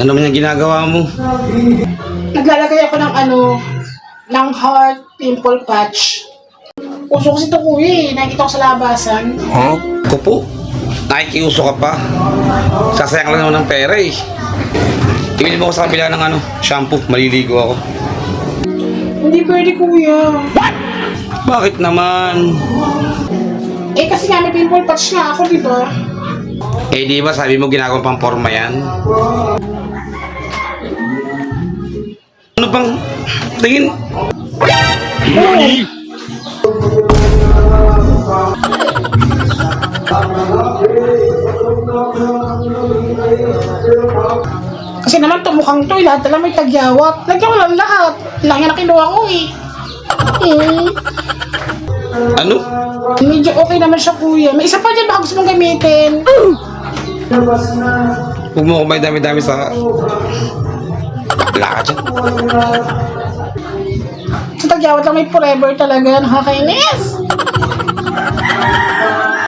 Ano man yung ginagawa mo? Naglalagay ako ng heart pimple patch. Uso kasi ito kuya eh. Nakikita ko sa labasan. Huh? Kupo? Nakikiuso ka pa. Sasayang lang naman ng pera eh. Ibili mo ko sa kabila ng shampoo. Maliligo ako. Hindi pwede kuya. Bakit naman? Eh kasi nga may pimple patch nga ako, di ba? Eh di ba sabi mo ginagawa pang forma yan? Ano pang tingin? Kasi naman mukhang to, lahat na lang may tagyawat. Lagyan ko lang lahat. Laki na kinuha ko eh. Ano? Medyo okay naman siya kuya. May isa pa dyan baka gusto mong gamitin. Huwag mo kumay dami-dami sa... Wala ka dyan. Sa tagyawat lang may forever talaga. Nakakainis.